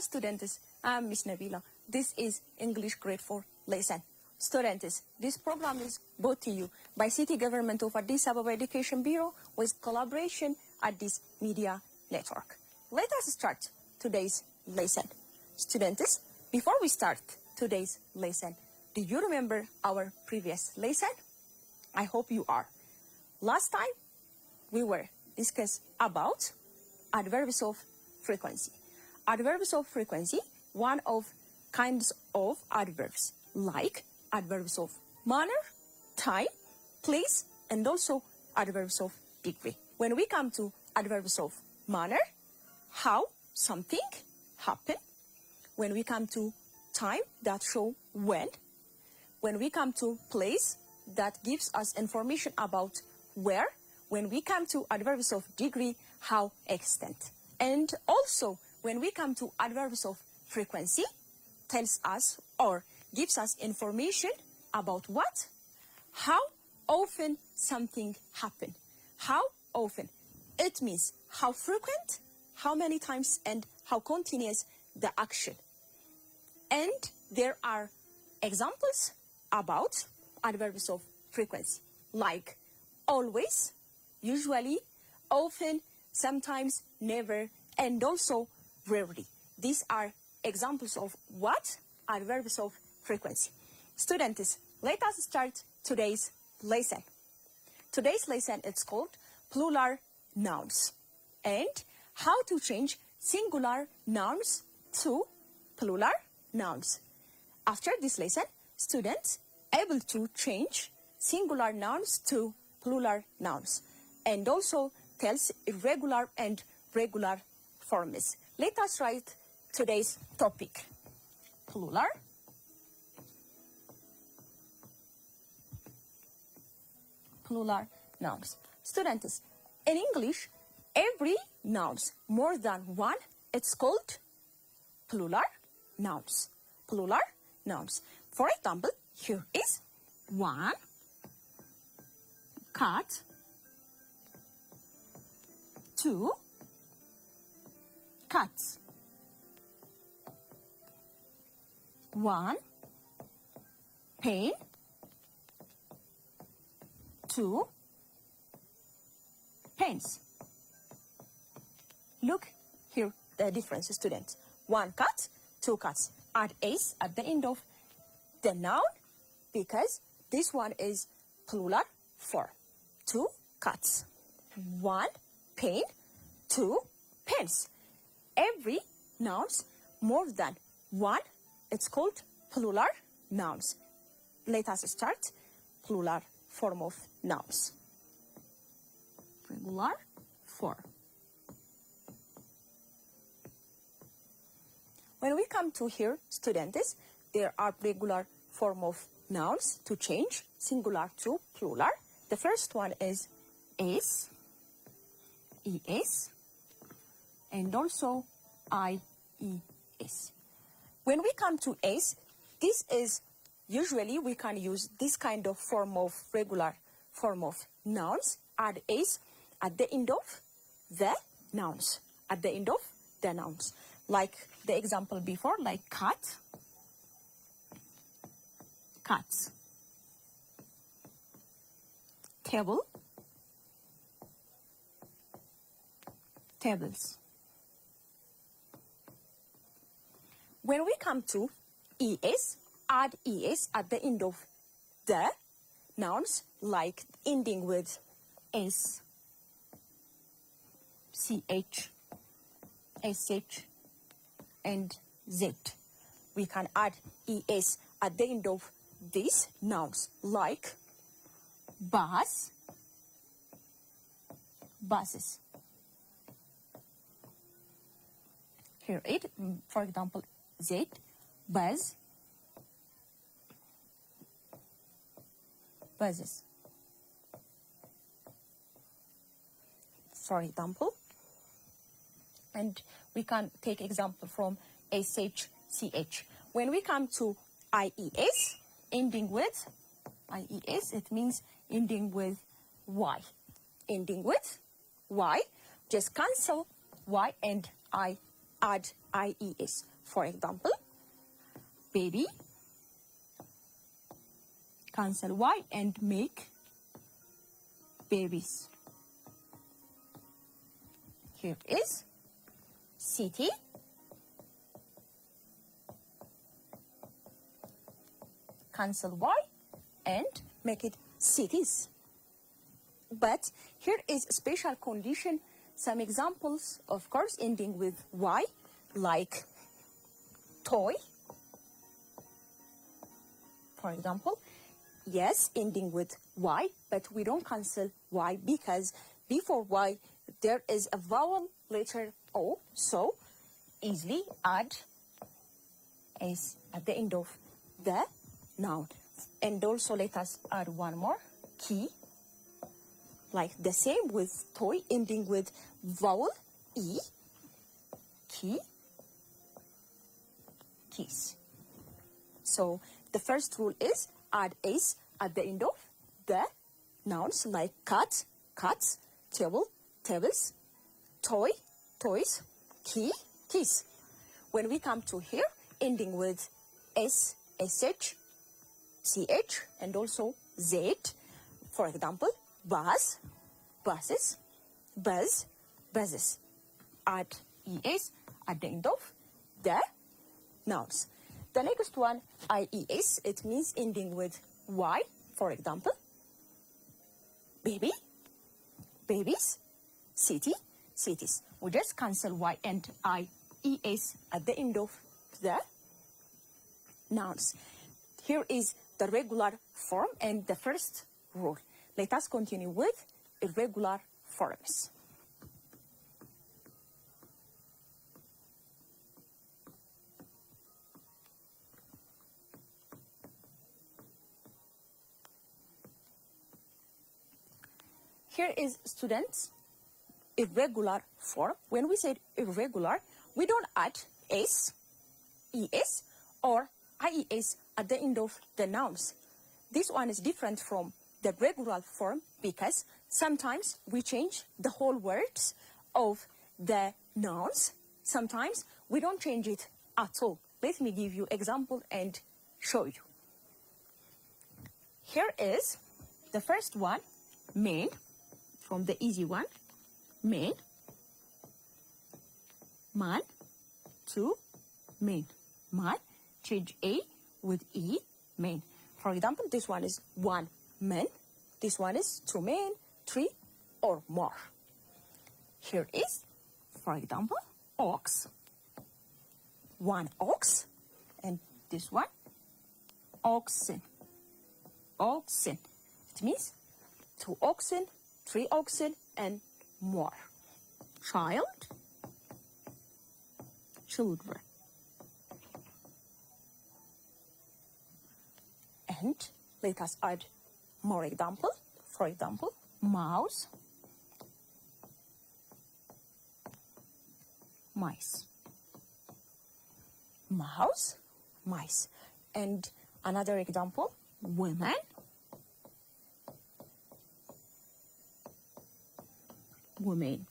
students, I'm Miss Nabila. This is English Grade 4 lesson. Students, this program is brought to you by City Government of Addis Ababa Education Bureau with collaboration at this media network. Let us start today's lesson. Students, before we start today's lesson, do you remember our previous lesson? I hope you are. Last time, we were discussing about adverbs of frequency. Adverbs of frequency, one of kinds of adverbs, like adverbs of manner, time, place, and also adverbs of degree. When we come to adverbs of manner, how something happened. When we come to time, that show when. When we come to place, that gives us information about where. When we come to adverbs of degree, how extent. And also, when we come to adverbs of frequency, tells us or gives us information about what? How often something happens. How often? It means how frequent, how many times, and how continuous the action. And there are examples about adverbs of frequency, like always, usually, often, sometimes, never, and also rarely. These are examples of what? Adverbs of frequency. Students, let us start today's lesson. Today's lesson is called plural nouns and how to change singular nouns to plural nouns. After this lesson, students able to change singular nouns to plural nouns and also tells irregular and regular forms. Let us write today's topic. Plural nouns. Students, in English, every nouns more than one, it's called plural nouns. Plural nouns. For example, here is one cat, two cats, one pen, two pens. Look here the difference, students. One cat, two cats. Add s at the end of the noun because this one is plural form. Two cats, one pen, two pens. Every nouns more than one, it's called plural nouns. Let us start plural form of nouns. Regular form. When we come to here, students, there are regular form of nouns to change singular to plural. The first one is es, and also ies. When we come to es, this is usually we can use this kind of form of regular form of nouns. Add es at the end of the nouns. At the end of the nouns. Like the example before, like cat, cats. Table, tables. When we come to es, add es at the end of the nouns, like ending with s, ch, sh, and z. We can add es at the end of these nouns, like bus, buses. Here it, for example, z, bus, buses. For example, and we can take example from sh, ch. When we come to ies, ending with ies, it means ending with y. Ending with y, just cancel y and add ies. For example, baby, cancel y and make babies. Here is city, cancel y and make it cities. But here is a special condition. Some examples, of course, ending with y, like toy, for example. Yes, ending with y, but we don't cancel y because before y there is a vowel letter O, so easily add s at the end of the noun. And also let us add one more, key, like the same with toy, ending with vowel E, key, keys. So the first rule is add s at the end of the nouns, like cat, cats, table, tables, toy, toys, key, keys. When we come to here, ending with s, sh, ch, and also z, for example, bus, buses, buzz, buzzes. Add es at the end of the nouns. The next one, ies, it means ending with y, for example, baby, babies, city, cities. We just cancel y and ies at the end of the nouns. Here is the regular form and the first rule. Let us continue with irregular forms. Here is students' irregular form. When we say irregular, we don't add s, es, or ies at the end of the nouns. This one is different from the regular form because sometimes we change the whole words of the nouns. Sometimes we don't change it at all. Let me give you example and show you. Here is the first one, man, from the easy one, man, man, two, man, man, change a with e, man. For example, this one is one man, this one is two men, three or more. Here is, for example, ox, one ox, and this one, oxen, oxen. It means two oxen, three oxen, and more. Child, children. And let us add more example. For example, mouse, mice. Mouse, mice. And another example, women, women.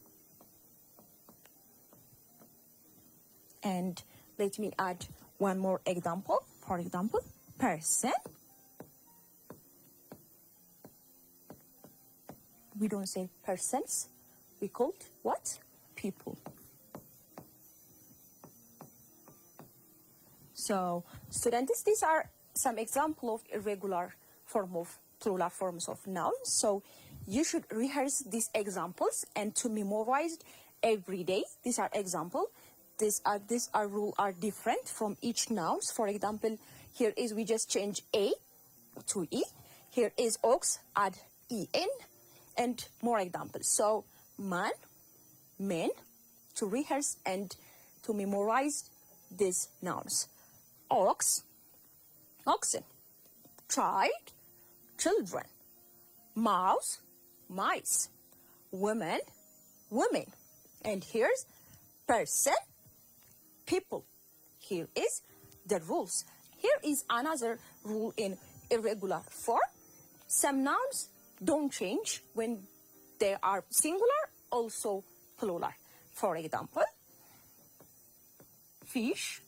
And let me add one more example. For example, person. We don't say persons. We call it what? People. So, students, these are some example of irregular form of plural forms of nouns. So, you should rehearse these examples and to memorize every day. These are example. These are rule are different from each nouns. For example, here is we just change a to e. Here is ox, add en, and more examples. So man, men, to rehearse and to memorize these nouns. Ox, oxen. Child, children. Mouse, mice. Woman, women. And here's person, people. Here is the rules. Here is another rule in irregular form. Some nouns don't change when they are singular, also plural. For example, fish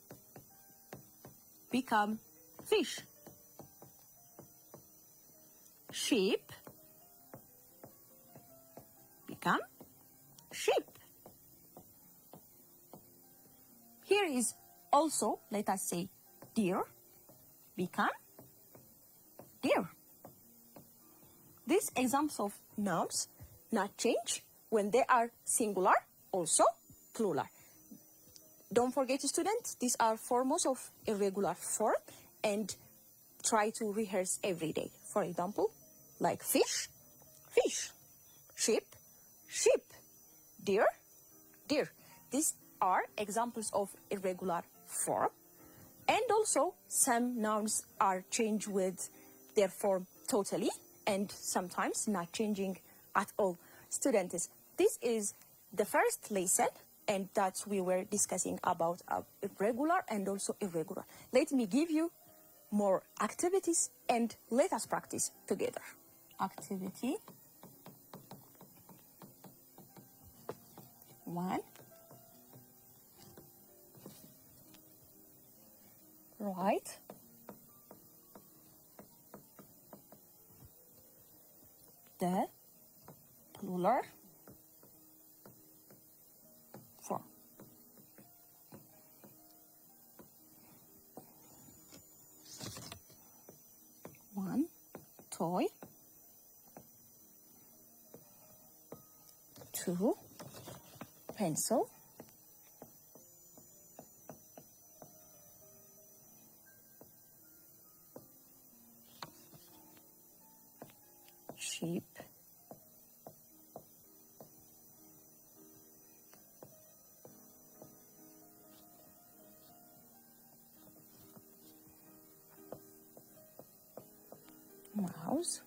become fish. Sheep become sheep. Here is also, let us say, deer become deer. These examples of nouns not change when they are singular, also plural. Don't forget, students, these are forms of irregular form, and try to rehearse every day. For example, like fish, fish, sheep, sheep, deer, deer. These are examples of irregular form. And also, some nouns are changed with their form totally, and sometimes not changing at all. Students, this is the first lesson, and that we were discussing about irregular and also irregular. Let me give you more activities and let us practice together. Activity 1. Write the plural form. 1. Toy. 2. Pencil. 3. Sheep. 4. Mouse.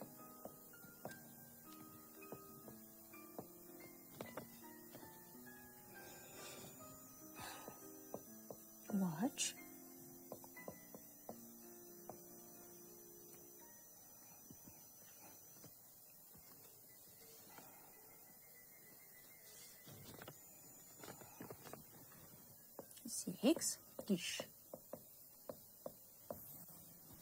5. Watch. 6. Dish.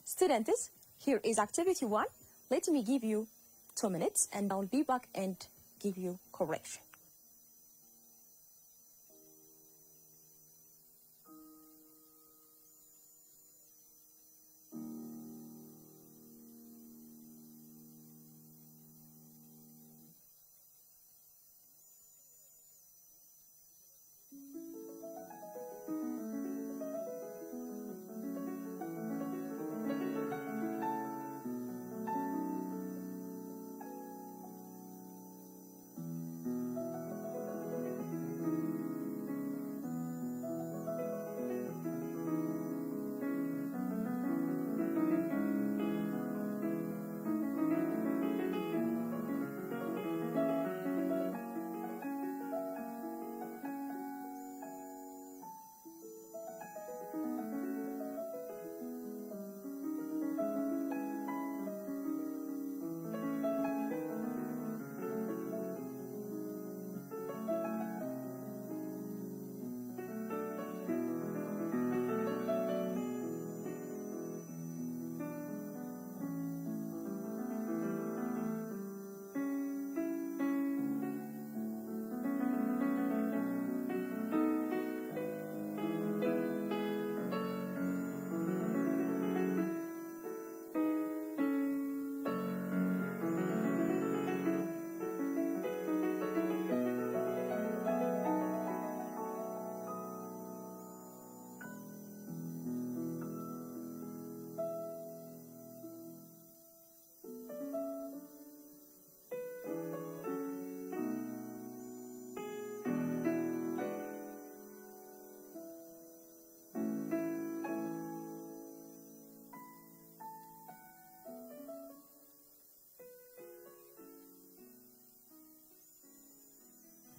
Students, here is activity 1. Let me give you 2 minutes and I'll be back and give you correction.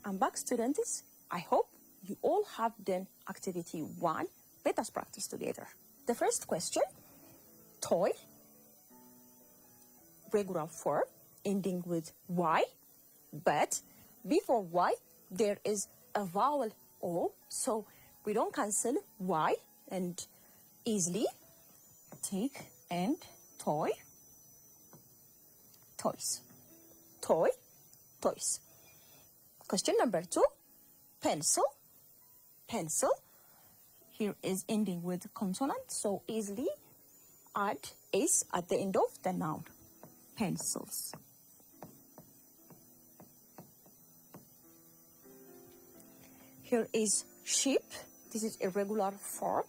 I'm back, students. I hope you all have done activity 1. Let us practice together. The first question, toy, regular form, ending with Y, but before Y, there is a vowel O, so We don't cancel y and easily. Take and toy, toys, toy, toys. Question number 2, pencil, pencil. Here is ending with consonant, so easily add s at the end of the noun. Pencils. Here is sheep. This is irregular form.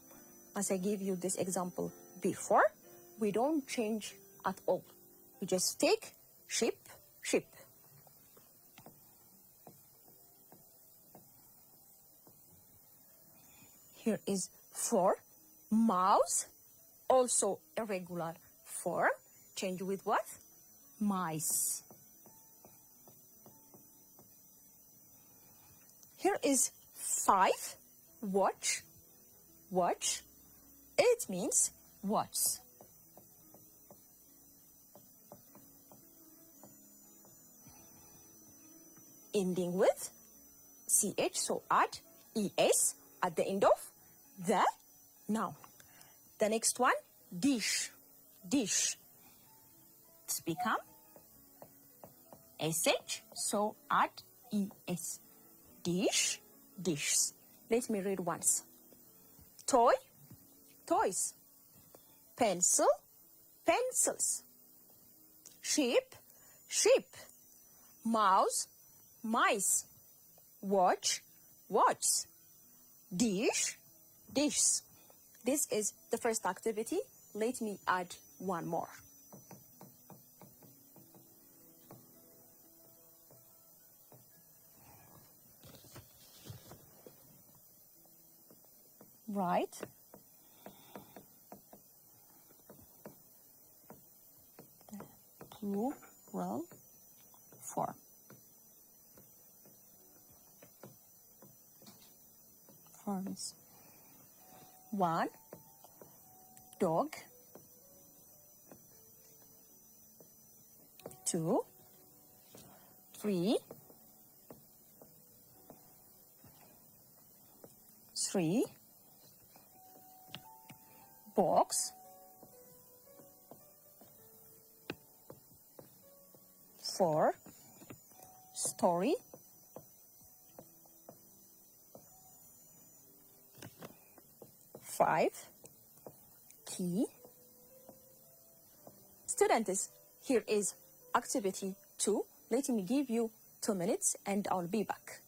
As I gave you this example before, we don't change at all. We just take sheep, sheep. Here is 4, mouse, also irregular form. Change with what? Mice. Here is 5, watch, watch. It means watch. Ending with ch, so add es at the end of the noun. The next one, dish, dish. It's become sh, so add es. Dish, dishes. Let me read once. Toy, toys. Pencil, pencils. Sheep, sheep. Mouse, mice. Watch, watch. Dish, dishes. This is the first activity. Let me add one more. Right. The plural form. Forms. 1, dog. 2, 3, 3, box. 4, story. 5, key. Students, here is activity 2. Let me give you 2 minutes and I'll be back.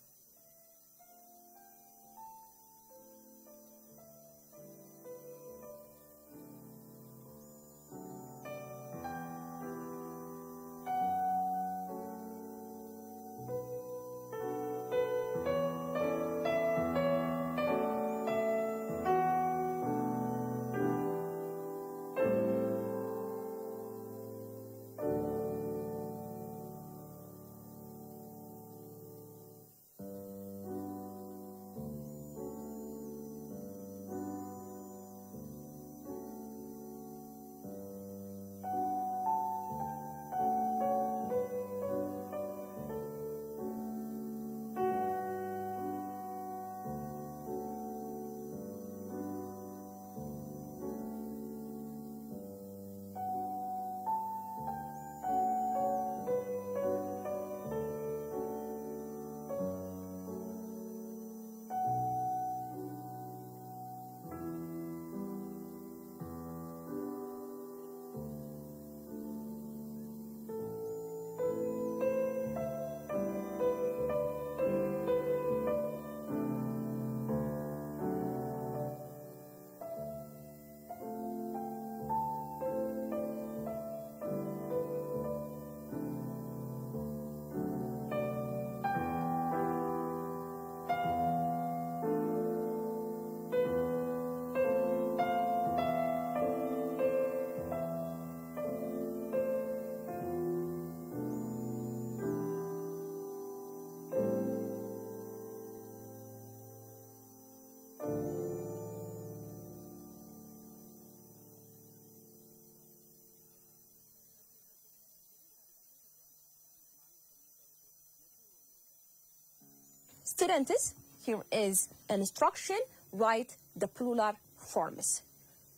Students, here is an instruction write the plural forms.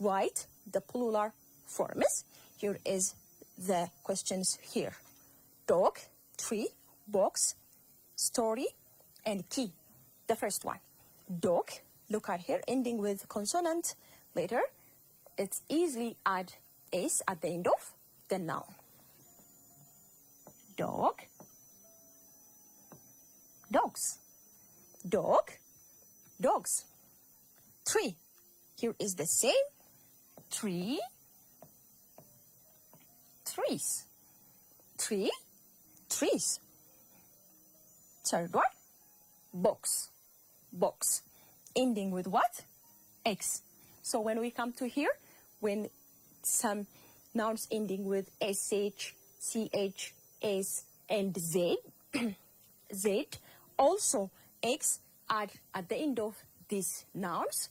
Write the plural forms. Here is the questions here. Dog, tree, box, story, and key. The first one. Dog, look at here, ending with consonant. Later, it's easily add s at the end of the noun. Dog, dogs. Dog, dogs. Tree, here is the same. Tree, trees. Tree, trees. Third one, box, box. Ending with what? X. So when we come to here, when some nouns ending with sh, ch, s, and z, z, also x add at the end of these nouns,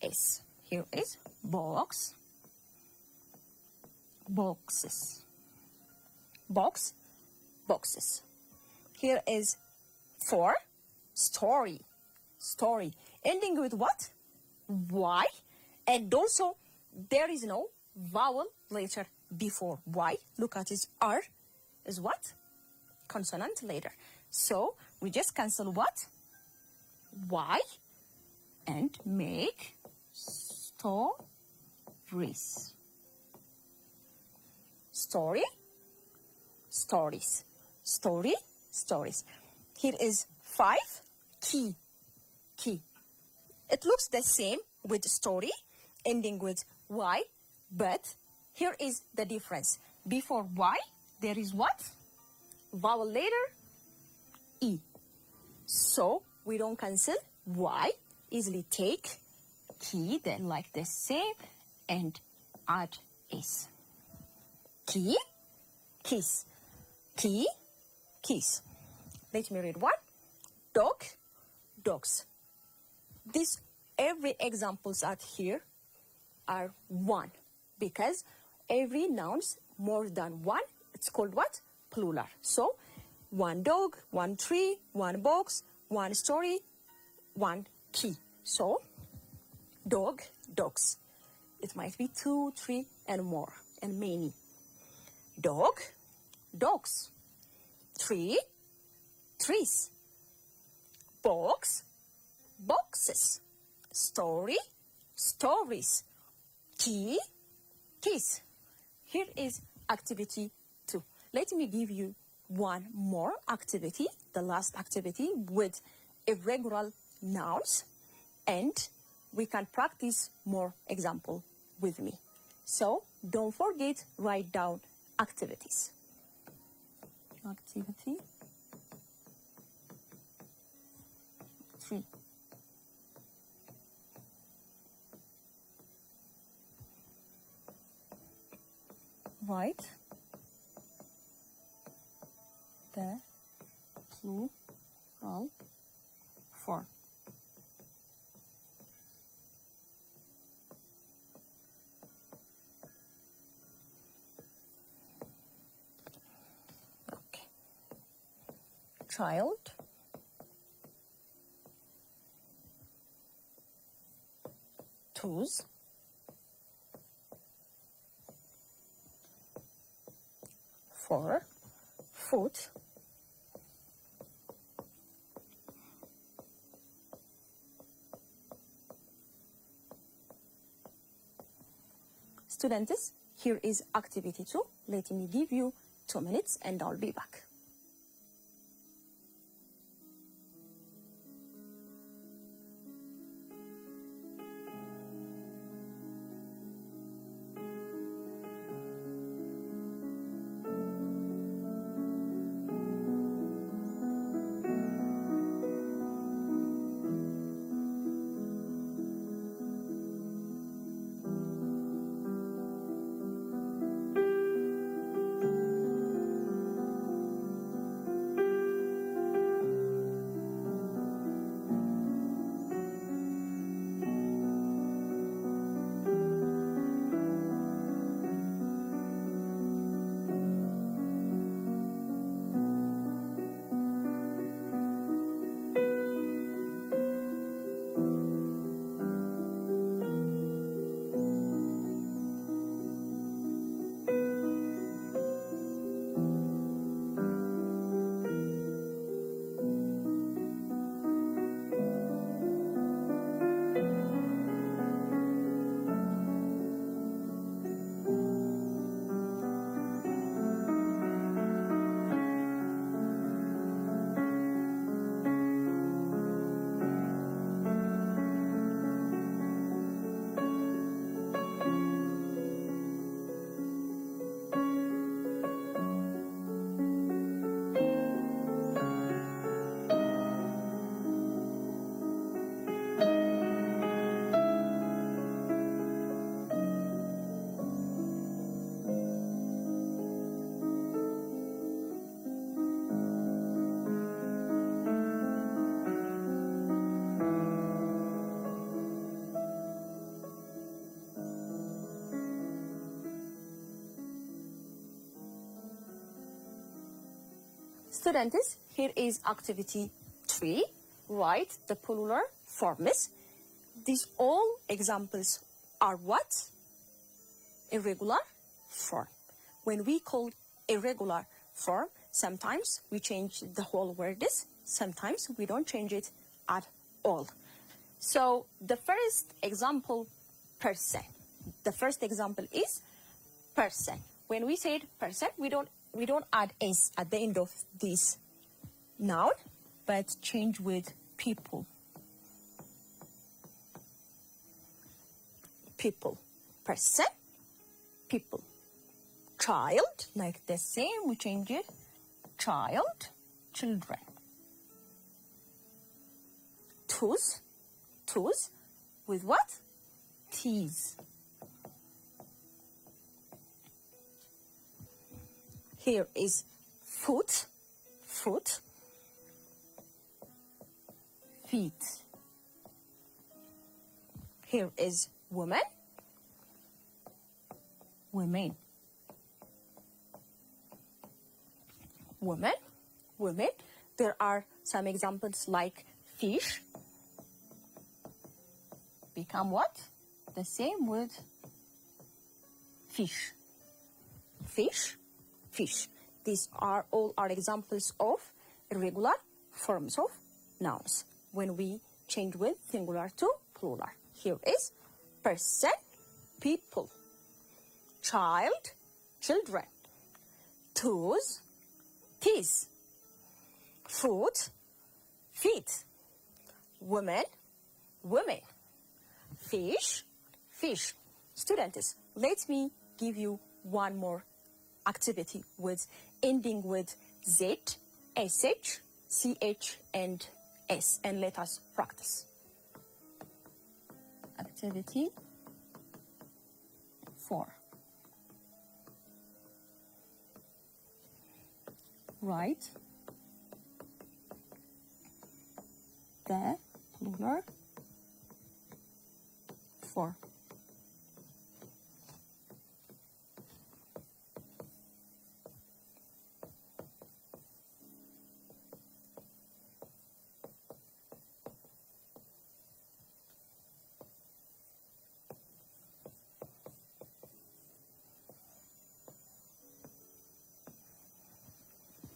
es. Here is box, boxes. Box, boxes. Here is for story, story. Ending with what? Y. And also, there is no vowel later before Y. Look at it. R is what? Consonant later. So, we just cancel what? Y. And make stories. Story, stories. Story, stories. Here is 5, key, key. It looks the same with story, ending with Y, but here is the difference. Before Y, there is what? Vowel later, E. So, we don't cancel Y, easily take key, then like the same, and add S. Key, kiss. Key, kiss. Let me read one. Dog, dogs. This every examples out here are one, because every nouns more than one, it's called what? Plural. So one dog, one tree, one box, one story, one key. So dog, dogs. It might be 2, 3, and more, and many. Dog, dogs. Tree, trees. Box, boxes. Story, stories. Key, keys. Here is activity 2. Let me give you one more activity, the last activity with irregular nouns, and we can practice more example with me. So don't forget, write down activities. Activity 3. Write the plural form. Okay. Child, toes, for, foot, students, here is activity 2. Let me give you 2 minutes and I'll be back. Students, here is activity 3. Write the plural forms. These all examples are what? Irregular form. When we call irregular form, sometimes we change the whole words, sometimes we don't change it at all. So the first example, person. The first example is person. When we say person, we don't add s at the end of this noun, but change with people. People. Person, people. Child, like the same, we change it. Child, children. Tooth, tooth, with what? Teeth. Here is foot, foot. Feet. Here is woman, women. Woman, women. There are some examples like fish. Become what? The same with fish. Fish, fish. These are all our examples of irregular forms of nouns when we change with singular to plural. Here is person, people. Child, children. Toes, teeth. Foot, feet. Woman, women. Fish, fish. Students, let me give you one more activity with ending with Z, SH, CH, and S, and let us practice. Activity 4. Write the plural for.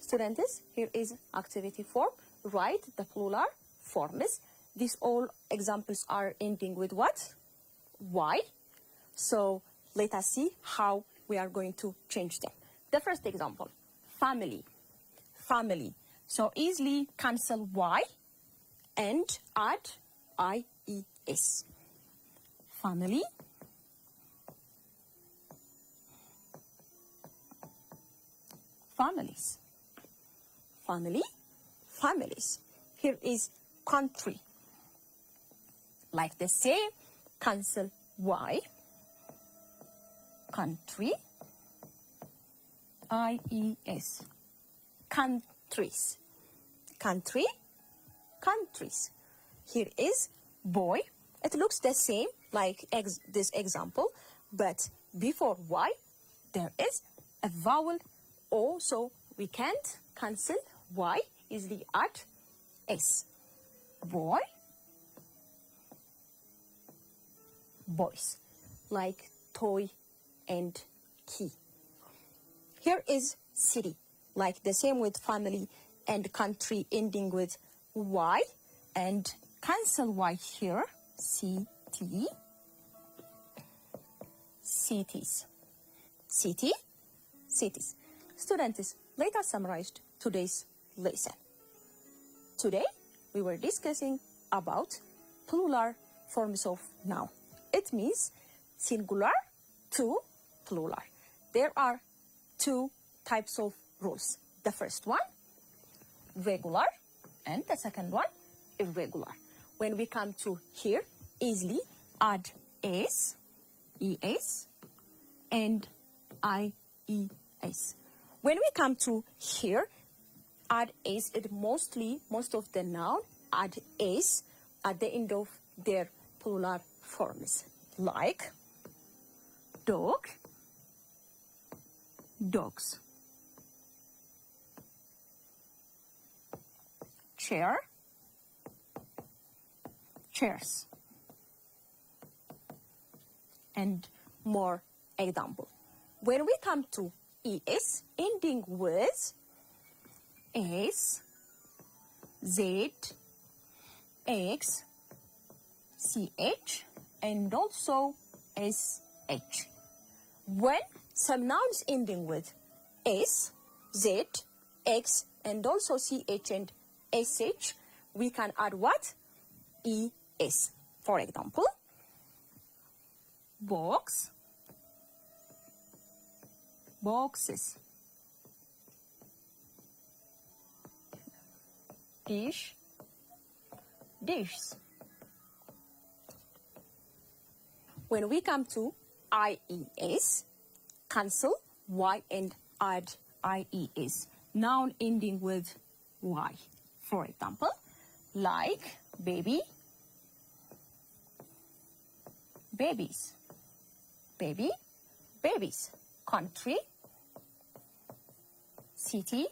Students, here is activity 4. Write the plural forms. These all examples are ending with what? Y. So let us see how we are going to change them. The first example, family. Family. So easily cancel Y and add IES. Family. Families. Family, families. Here is country. Like the same, cancel Y. Country, IES. Countries. Country, countries. Here is boy. It looks the same like this example, but before Y, there is a vowel O, so we can't cancel Y, easily add S. Boy, boys, like toy and key. Here is city, like the same with family and country ending with Y, and cancel Y here, CT, cities. City, cities. Students, let us summarize today's lesson. Today, we were discussing about plural forms of noun. It means singular to plural. There are 2 types of rules. The first one, regular, and the second one, irregular. When we come to here, easily add S, ES, and IES. When we come to here, add S, most of the noun add S at the end of their plural forms. Like dog, dogs. chair, chairs. And more example. When we come to es ending with s, z, x, ch, and also sh. When some nouns ending with s, z, x, and also ch and sh, we can add what? Es. For example, box, boxes, dish, dishes. When we come to ies, cancel y and add ies. Noun ending with y. For example, like baby, babies, baby, babies. Country, city,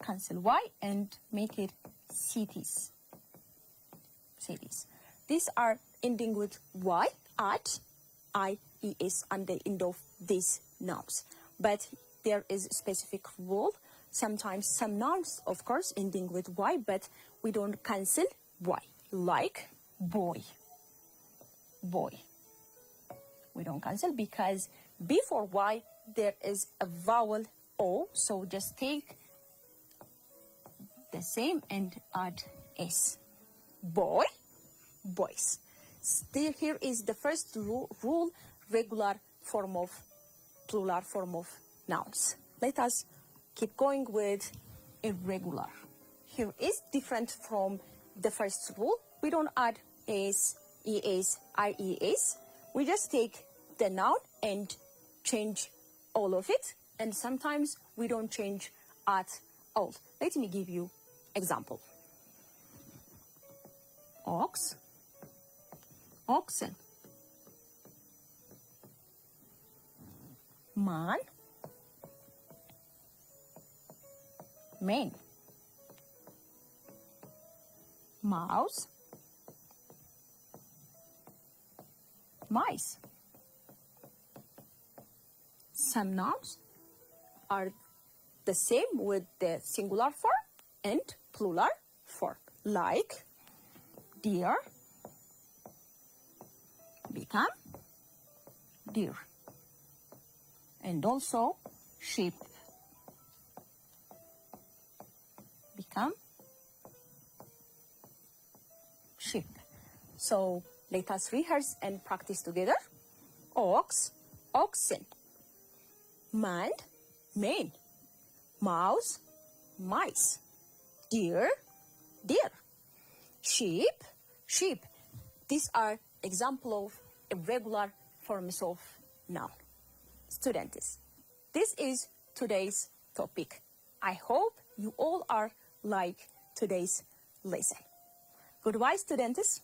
cancel y and make it cities, cities. These are ending with y, at, ies, and the end of these nouns. But there is a specific rule. Sometimes some nouns, of course, ending with y, but we don't cancel y. Like boy, boy. We don't cancel because before y there is a vowel o, so just take the same and add s. Boy, boys. Still, here is the first rule, regular form of plural form of nouns. Let us keep going with irregular. Here is different from the first rule. We don't add s, es, ies. We just take the noun and change all of it, and sometimes we don't change at all. Let me give you example. Ox, oxen. Man, men. Mouse, mice. Some nouns are the same with the singular form and plural form, like deer, become deer, and also sheep, become sheep. So let us rehearse and practice together. Ox, oxen. Man, men. Mouse, mice. Deer, deer. Sheep, sheep. These are example of irregular forms of noun. Students, this is today's topic. I hope you all are like today's lesson. Goodbye, students.